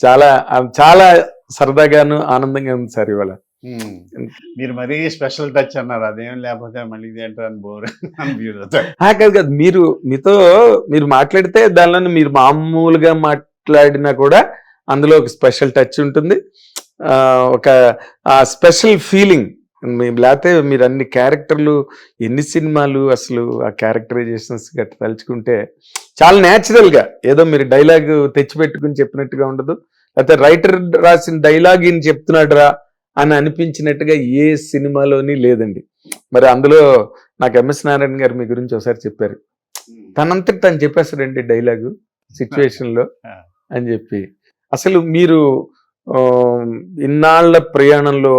చాలా చాలా సరదాగాను ఆనందంగా ఉంది సార్ ఇవాళ. మీరు మరీ స్పెషల్ టచ్ అన్నారు, అదేం లేకపోతే మళ్ళీ ఇదేంటో అని బోర్ అనిపిస్తుంది. కాదు కాదు, మీరు మాట్లాడితే దానిలో మీరు మామూలుగా మాట్లాడినా కూడా అందులో ఒక స్పెషల్ టచ్ ఉంటుంది, ఒక స్పెషల్ ఫీలింగ్. లేకపోతే మీరు అన్ని క్యారెక్టర్లు, ఎన్ని సినిమాలు, అసలు ఆ క్యారెక్టరైజేషన్స్ గట్ట తలుచుకుంటే చాలా న్యాచురల్గా ఏదో మీరు డైలాగ్ తెచ్చిపెట్టుకుని చెప్పినట్టుగా ఉండదు, లేకపోతే రైటర్ రాసిన డైలాగ్ ఈయన చెప్తున్నాడురా అని అనిపించినట్టుగా ఏ సినిమాలోని లేదండి. మరి అందులో నాకు ఎంఎస్ నారాయణ గారు మీ గురించి ఒకసారి చెప్పారు, తనంతటి తను చెప్పేస్తాడండి డైలాగు సిచ్యువేషన్లో అని చెప్పి. అసలు మీరు ఇన్నాళ్ల ప్రయాణంలో,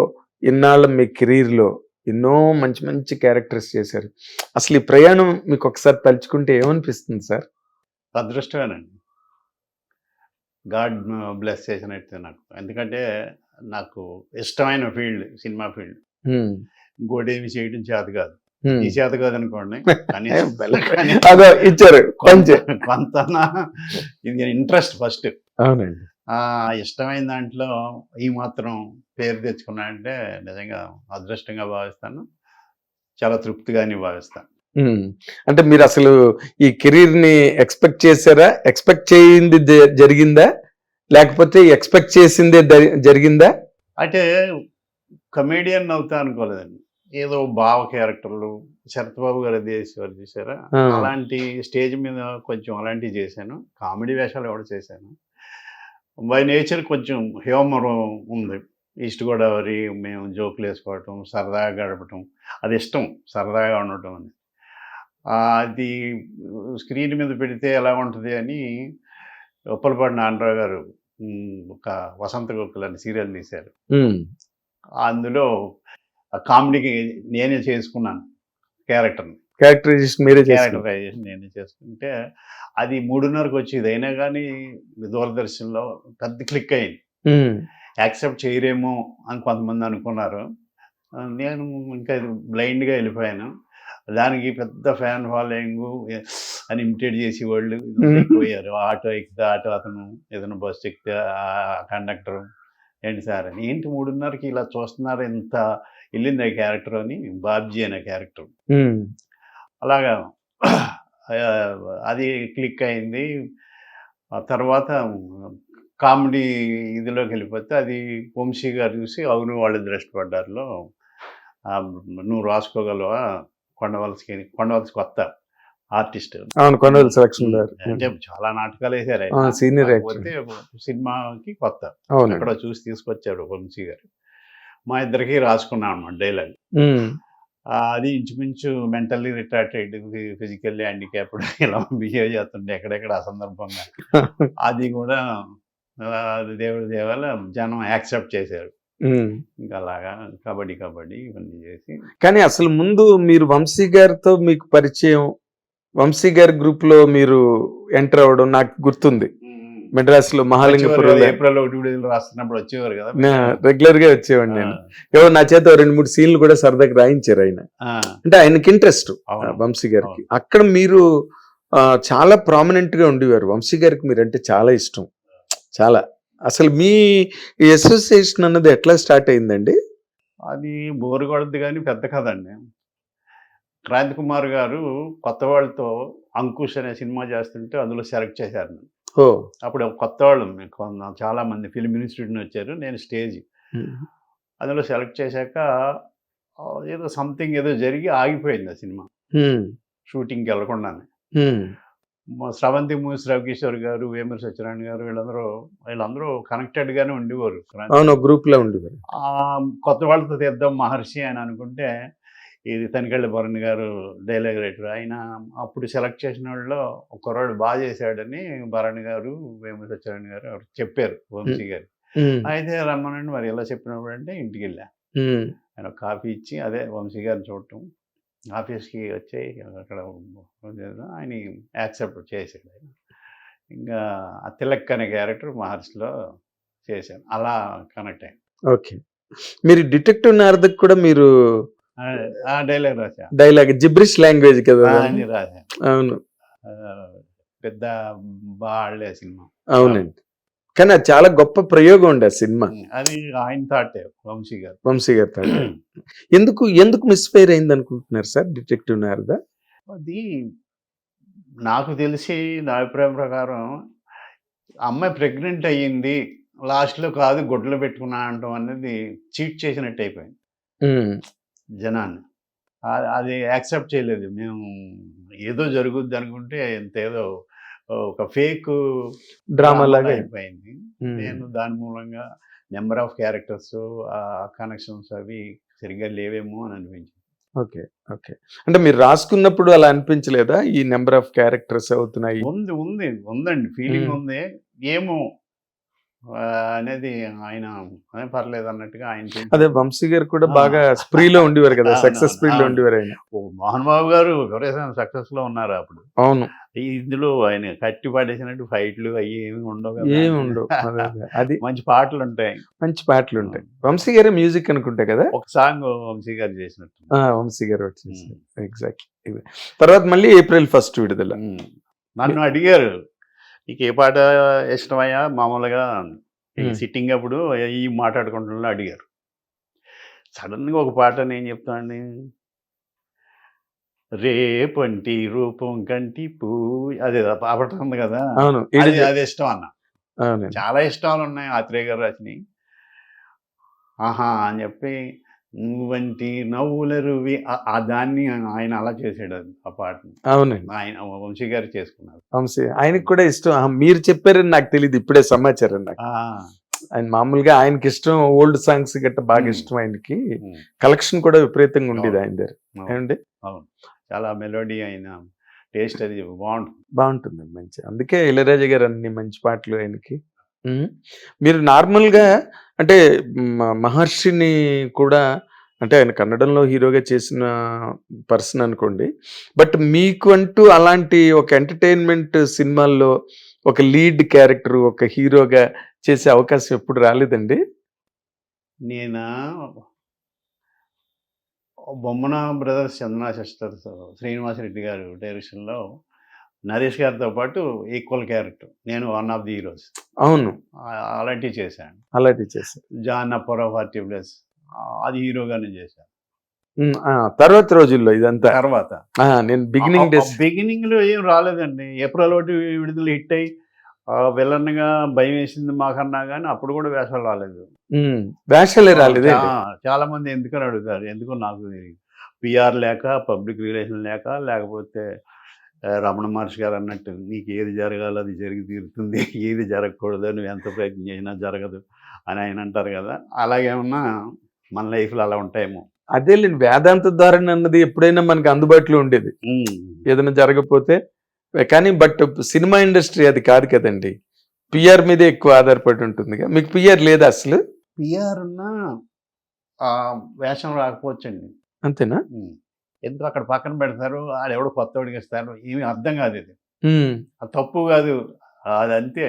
ఇన్నాళ్ళ మీ కెరీర్లో ఎన్నో మంచి మంచి క్యారెక్టర్స్ చేశారు. అసలు ఈ ప్రయాణం మీకు ఒకసారి తలుచుకుంటే ఏమనిపిస్తుంది సార్? అదృష్టమేనండి, గాడ్ బ్లెస్ చేసినట్టు నాకు. ఎందుకంటే నాకు ఇష్టమైన ఫీల్డ్ సినిమా ఫీల్డ్. ఇంకోటి ఏమి చేయడం చేత కాదు, ఈ చేత కాదు అనుకోండి, అదో ఇచ్చారు కొంత ఇది ఇంట్రెస్ట్ ఫస్ట్. అవునండి. ఇష్టమైన దాంట్లో ఈ మాత్రం పేరు తెచ్చుకున్నా అంటే నిజంగా అదృష్టంగా భావిస్తాను, చాలా తృప్తిగానే భావిస్తాను. అంటే మీరు అసలు ఈ కెరీర్ ని ఎక్స్పెక్ట్ చేశారా? ఎక్స్పెక్ట్ చేయింది జరిగిందా, లేకపోతే ఎక్స్పెక్ట్ చేసిందే జరిగిందా? అంటే కమేడియన్ అవుతా అనుకోలేదండి, ఏదో భావ క్యారెక్టర్లు, శరత్ బాబు గారు దేశవారు చూసారా, అలాంటి స్టేజ్ మీద కొంచెం అలాంటివి చేశాను. కామెడీ వేషాలు కూడా చేశాను. బై నేచర్ కొంచెం హ్యూమర్ ఉంది, ఈస్ట్ గోదావరి, మేము జోకులు వేసుకోవటం, సరదాగా గడపటం, అది ఇష్టం, సరదాగా ఉండటం అని. అది స్క్రీన్ మీద పెడితే ఎలా ఉంటుంది అని ఉప్పలపాటి నారాయణరావు గారు ఒక వసంత గోకుల్ అని సీరియల్ తీశారు. అందులో కామెడీకి నేనే చేసుకున్నాను క్యారెక్టరైజేషన్ నేనే చేసుకుంటే అది 3:30కి వచ్చేది. అయినా కానీ దూరదర్శన్లో పెద్ద క్లిక్ అయింది. యాక్సెప్ట్ చేయరేమో అని కొంతమంది అనుకున్నారు. నేను ఇంకా బ్లైండ్గా వెళ్ళిపోయాను. దానికి పెద్ద ఫ్యాన్ ఫాలోయింగ్ అని ఇమిటేట్ చేసేవాళ్ళు పోయారు. ఆటో ఎక్కితే ఆటో అతను, ఏదైనా బస్సు ఎక్కితే కండక్టరు, ఏంటి సార్ అని, ఏంటి 3:30కి ఇలా చూస్తున్నారు, ఎంత వెళ్ళింది ఆ క్యారెక్టర్ అని, బాబ్జీ అనే క్యారెక్టర్. అలాగా అది క్లిక్ అయింది. ఆ తర్వాత కామెడీ ఇదిలోకి వెళ్ళిపోతే అది వంశీ గారు చూసి అవును వాళ్ళు దృష్టిపడ్డారులో నువ్వు రాసుకోగలవా, కొండవలసి కొత్త ఆర్టిస్ట్, అంటే చాలా నాటకాలు వేసారు, సినిమాకి కొత్త, అక్కడ చూసి తీసుకొచ్చాడు వంశీ గారు. మా ఇద్దరికి రాసుకున్నాం అన్నమాట డైలాగ్. అది ఇంచుమించు మెంటల్లీ రిటార్టెడ్, ఫిజికల్లీ హ్యాండిక్యాప్డ్ ఇలా బిహేవ్ చేస్తుండే ఎక్కడెక్కడ అసందర్భంగా. అది కూడా దేవుడి దేవాల జనం యాక్సెప్ట్ చేశారు. ఇంకా అలాగా కబడ్డీ ఇవన్నీ చేసి. కానీ అసలు ముందు మీరు వంశీ గారితో మీకు పరిచయం, వంశీ గారి గ్రూప్ లో మీరు ఎంటర్ అవ్వడం నాకు గుర్తుంది. మెడ్రాస్ లో మహాలింగపురం ఏప్రిల్ 1 రాస్తున్నప్పుడు వచ్చేవారు కదా, రెగ్యులర్ గా వచ్చేవాడిని నేను. ఎవరు నా చేత 2-3 సీన్లు కూడా సరదాగా రాయించారు ఆయన. అంటే ఆయనకి ఇంట్రెస్ట్ వంశీ గారికి. అక్కడ మీరు చాలా ప్రామినెంట్ గా ఉండేవారు. వంశీ గారికి మీరంటే చాలా ఇష్టం, చాలా. అసలు మీ అసోసియేషన్ అన్నది ఎట్లా స్టార్ట్ అయిందండి? అది బోరు కొడద్దు కానీ పెద్ద కదండి. క్రాంతి కుమార్ గారు కొత్త వాళ్ళతో అంకుష్ అనే సినిమా చేస్తుంటే అందులో సెలెక్ట్ చేశారు. అప్పుడు కొత్త వాళ్ళు చాలా మంది ఫిలిం ఇన్స్టిట్యూట్ వచ్చారు, నేను స్టేజ్. అందులో సెలెక్ట్ చేశాక ఏదో సంథింగ్ ఏదో జరిగి ఆగిపోయింది ఆ సినిమా, షూటింగ్కి వెళ్ళకుండానే. స్రవంతి మూవీస్ రవికిషోర్ గారు, వేమూరి సత్యనారాయణ గారు, వీళ్ళందరూ కనెక్టెడ్గానే ఉండేవారు, గ్రూప్ లో ఉండేవారు. కొత్త వాళ్ళతో తీద్దాం మహర్షి అని అనుకుంటే, ఇది తనికెళ్ళ భరణి గారు డైలాగ్ రైటర్, ఆయన అప్పుడు సెలెక్ట్ చేసిన వాళ్ళలో ఒక కుర్రాడు బాగా చేశాడని భరణి గారు, వేమూరి సత్యనారాయణ గారు చెప్పారు వంశీ గారు. అయితే రమ్మనండి, మరి ఎలా చెప్పినప్పుడు అంటే ఇంటికి వెళ్ళా. ఆయన కాఫీ ఇచ్చి, అదే వంశీ గారిని చూడటం, ఆఫీస్కి వచ్చి అక్కడ ఆయన యాక్సెప్ట్ చేశాడు. ఆయన ఇంకా తిలక్ అనే క్యారెక్టర్ మహర్షిలో చేశాను, అలా కనెక్ట్ అయ్యాను. ఓకే. మీరు డిటెక్టివ్ నారదకు కూడా మీరు డైలాగ్ రాశా, డైలాగ్ జిబ్రిష్ లాంగ్వేజ్ కదా రాశాను. అవును, పెద్ద బాగా సినిమా. అవునండి. కానీ అది చాలా గొప్ప ప్రయోగం ఉండే ఆ సినిమా అది ఆయన థాటే వంశీ గారు. వంశీ గారి తాట. ఎందుకు మిస్ఫైర్ అయింది అనుకుంటున్నారు సార్ డిటెక్టివ్ నారద? అది నాకు తెలిసి నా అభిప్రాయం ప్రకారం అమ్మాయి ప్రెగ్నెంట్ అయ్యింది, లాస్ట్లో కాదు గుడ్లు పెట్టుకున్నా అంటాం అనేది చీట్ చేసినట్టు అయిపోయింది జనాన్ని. అది యాక్సెప్ట్ చేయలేదు. మేము ఏదో జరుగుద్ది అనుకుంటే ఎంత ఏదో ఒక ఫేక్ డ్రామా లాగా అయిపోయింది. నేను దాని మూలంగా నెంబర్ ఆఫ్ క్యారెక్టర్స్ కనెక్షన్స్ అవి సరిగ్గా లేవేమో అని అనిపించింది. Okay okay. అంటే మీరు రాసుకున్నప్పుడు అలా అనిపించలేదా ఈ నెంబర్ ఆఫ్ క్యారెక్టర్స్ అవుతున్నాయి? ఉందండి ఫీలింగ్ ఉంది. ఏమో అనేది ఆయన పర్లేదు అన్నట్టుగా ఆయన. అదే వంశీ గారు కూడా బాగా స్ప్రీలో ఉండేవారు కదా, సక్సెస్ స్ప్రీలో ఉండేవారు ఆయన. మోహన్ బాబు గారు సక్సెస్ లో ఉన్నారు అప్పుడు. అవును. ఇందులో ఆయన కట్టి పడేసినట్టు ఫైట్లు అవి ఏమి ఉండవు, ఏమి ఉండవు. అది మంచి పాటలు ఉంటాయి, వంశీ గారే మ్యూజిక్ అనుకుంటా కదా, ఒక సాంగ్ వంశీ గారు చేసినట్టు. వంశీ గారు వచ్చేసి ఎగ్జాక్ట్లీ. తర్వాత మళ్ళీ April 1 విడుదల. నన్ను అడిగారు నీకు ఏ పాట ఇష్టమయ్యా, మామూలుగా సిట్టింగ్ అప్పుడు ఈ మాట్లాడుకుంటున్నా అడిగారు. సడన్ గా ఒక పాట నేను చెప్తానండి, రేపంటి రూపం కంటి పూ, అదే పాట ఉంది కదా, అది ఇష్టం అన్న. చాలా ఇష్టాలు ఉన్నాయి ఆత్రేయ గారు రాసినవి. ఆహా అని చెప్పి నువ్వంటి నవ్వుల రువి ఆ దాన్ని ఆయన అలా చేసాడు ఆ పాటని. అవునండి, ఆయన వంశీ గారు చేసుకున్నారు. వంశీ ఆయనకి కూడా ఇష్టం. మీరు చెప్పారని నాకు తెలియదు, ఇప్పుడే సమాచారం నాకు. ఆయన మామూలుగా ఆయనకి ఇష్టం ఓల్డ్ సాంగ్స్ గట్ట బాగా ఇష్టం. ఆయనకి కలెక్షన్ కూడా విపరీతంగా ఉండేది ఆయన దగ్గర. ఏమండి? అవును, చాలా మెలోడీ అయిన టేస్ట్ అది బాగుంటుంది మంచి. అందుకే ఇళయరాజా గారు అన్ని మంచి పాటలు ఆయనకి. మీరు నార్మల్గా అంటే మహర్షిని కూడా, అంటే ఆయన కన్నడంలో హీరోగా చేసిన పర్సన్ అనుకోండి, బట్ మీకు అంటూ అలాంటి ఒక ఎంటర్టైన్మెంట్ సినిమాల్లో ఒక లీడ్ క్యారెక్టర్, ఒక హీరోగా చేసే అవకాశం ఎప్పుడు రాలేదండి? నేను బొమ్మన బ్రదర్స్, చందనా సిస్టర్స్, శ్రీనివాసరెడ్డి గారు డైరెక్షన్లో నరేష్ గారితో పాటు ఈక్వల్ క్యారెక్టర్, నేను వన్ ఆఫ్ ది హీరోస్. అవును, అలాంటివి చేశాను. జాన్ అప్పర్ 40+ అది హీరోగానే చేశాను. తర్వాత రోజుల్లో ఇదంతా తర్వాత నేను బిగినింగ్ లో ఏం రాలేదండి. April 1 విడుదల హిట్ అయ్యి విలన్గా భయం వేసింది మాకన్నా కానీ అప్పుడు కూడా వేషాలు రాలేదు. వేషాలే రాలేదు. చాలా మంది ఎందుకని అడుగుతారు, ఎందుకో నాకు పిఆర్ లేక, పబ్లిక్ రిలేషన్ లేక, లేకపోతే రమణ మహర్షి గారు అన్నట్టు నీకు ఏది జరగాలో అది జరిగి తీరుతుంది, ఏది జరగకూడదు నువ్వు ఎంత ప్రయత్నం చేసినా జరగదు అని ఆయన అంటారు కదా. అలాగేమన్నా మన లైఫ్లో అలా ఉంటాయేమో. అదేలేండి, వేదాంత ధారణ అన్నది ఎప్పుడైనా మనకి అందుబాటులో ఉండేది ఏదైనా జరగకపోతే. కానీ బట్ సినిమా ఇండస్ట్రీ అది కాదు కదండి, పిఆర్ మీదే ఎక్కువ ఆధారపడి ఉంటుంది. మీకు పిఆర్ లేదా అసలు? పిఆర్ ఉన్నా వేషం రాకపోవచ్చండి. అంతేనా? ఎందుకు అక్కడ పక్కన పెడతారు, అది ఎవడో కొత్తవాడికి ఇస్తారు, ఏమి అర్థం కాదు. ఇది అది తప్పు కాదు, అది అంతే.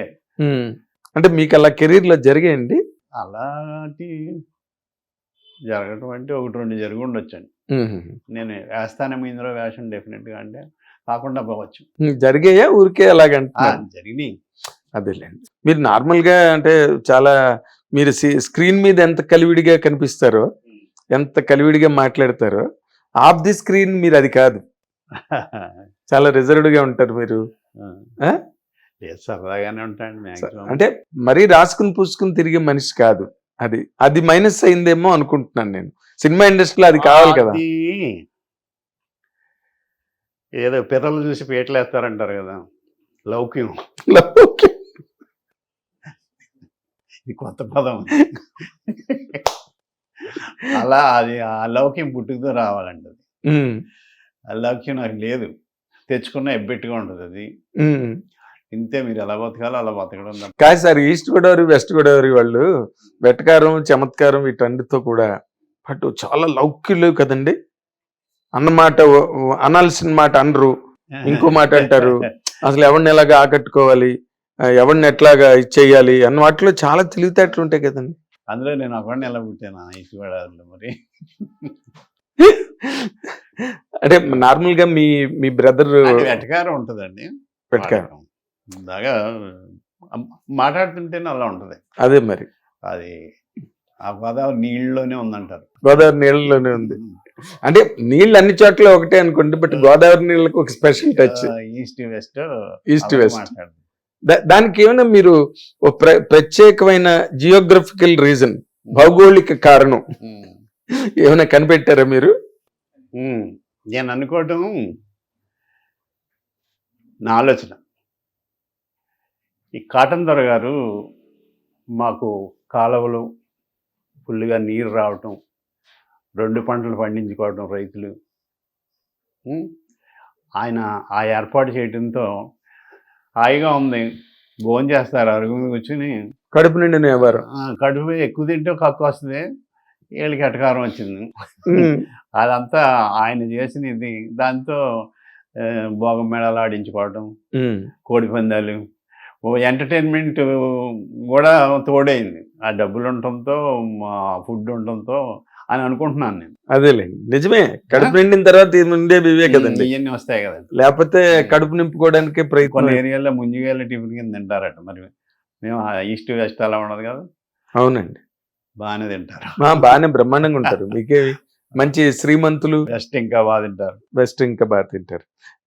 అంటే మీకు అలా కెరీర్లో జరిగాయండి అలాంటి జరగటం అంటే 1-2 జరిగి ఉండొచ్చండి. నేను వేస్తానేమో ఇందులో వేషం డెఫినెట్గా అంటే కాకుండా పోవచ్చు. జరిగాయా ఊరికే అలాగంటే? జరిగినాయి. అదేలేండి. మీరు నార్మల్గా అంటే చాలా మీరు స్క్రీన్ మీద ఎంత కలివిడిగా కనిపిస్తారో, ఎంత కలివిడిగా మాట్లాడతారో, ఆఫ్ ది స్క్రీన్ మీరు అది కాదు, చాలా రిజర్వ్డ్ గా ఉంటారు మీరు. సరదాగానే ఉంటాయండి. అంటే మరీ రాసుకుని పూసుకుని తిరిగే మనిషి కాదు. అది మైనస్ అయిందేమో అనుకుంటున్నాను నేను. సినిమా ఇండస్ట్రీలో అది కావాలి కదా. ఏదో పిర్రలు చూసి పేటలేస్తారంటారు కదా, లౌక్యం. ఇది కొత్త పదం. అలా అది ఆ లౌక్యం పుట్టుకతో రావాలండి. ఆ లౌక్యం నాకు లేదు, తెచ్చుకున్న ఎబ్బెట్టుగా ఉంటుంది అది. ఇంతే, మీరు ఎలా బతకాలో అలా బతకడం. కాదు sir, east Godavari west Godavari వాళ్ళు వెటకారం చమత్కారం వీటన్నిటితో కూడా అటు చాలా లౌక్యులు కదండి. అన్నమాట అనాల్సిన మాట అనరు, ఇంకో మాట అంటారు. అసలు ఎవరిని ఎలాగా ఆకట్టుకోవాలి, ఎవరిని ఎట్లాగా ఇచ్చేయాలి అన్న వాటిలో చాలా తెలివితేటలు ఉంటాయి కదండి. అందులో నేను ఒకడిని ఎలా పుట్టాను ఈస్ట్ గోదావరిలో. మరి అంటే నార్మల్ గా మీ బ్రదర్ వెటకారం ఉంటుందండి. వెటకారం బాగా మాట్లాడుతుంటేనే అలా ఉంటుంది. అదే మరి అది ఆ గోదావరి నీళ్ళలోనే ఉందంటారు. గోదావరి నీళ్ళలోనే ఉంది. అంటే నీళ్ళు అన్ని చోట్ల ఒకటే అనుకోండి, బట్ గోదావరి నీళ్ళకి ఒక special touch. East west east west మాట్లాడు. దానికి ఏమైనా మీరు ఒక ప్రత్యేకమైన జియోగ్రఫికల్ రీజన్, భౌగోళిక కారణం ఏమైనా కనిపెట్టారా మీరు? నేను అనుకోవటం నా ఆలోచన. ఈ కాటన్ దొర గారు మాకు కాలువలు ఫుల్గా నీరు రావటం, 2 పంటలు పండించుకోవటం రైతులు, ఆయన ఆ ఏర్పాటు చేయడంతో హాయిగా ఉంది. భోజనం చేస్తారు అరుగు మీద కూర్చుని, కడుపు నిండిన వ్యవహారం. కడుపు ఎక్కువ తింటే కక్కు వస్తుంది, వీళ్ళకి ఎటకారం వచ్చింది. అదంతా ఆయన చేసినది. దాంతో భోగం మేళాలు ఆడించుకోవటం, కోడి పందాలు, ఓ ఎంటర్టైన్మెంట్ కూడా తోడైంది. ఆ డబ్బులు ఉండటంతో, ఫుడ్ ఉండటంతో అని అనుకుంటున్నాను నేను. అదేలేండి, నిజమే. కడుపు నిండిన తర్వాత ఉండేవి ఇవే కదండి, ఇవన్నీ వస్తాయి కదండి. లేకపోతే కడుపు నింపుకోవడానికి కొన్ని ప్రయత్నం. ఏరియాలో ముంజిగాయల టిఫిన్ కింద తింటారట. మరి మేము ఈస్ట్ వెస్ట్ అలా ఉండదు కదా, అవునండి, బాగానే తింటారు. బాగానే బ్రహ్మాండంగా ఉంటారు. మీకే మంచి శ్రీమంతులు వెస్ట్ ఇంకా బాగా తింటారు. బెస్ట్ ఇంకా బాగా తింటారు.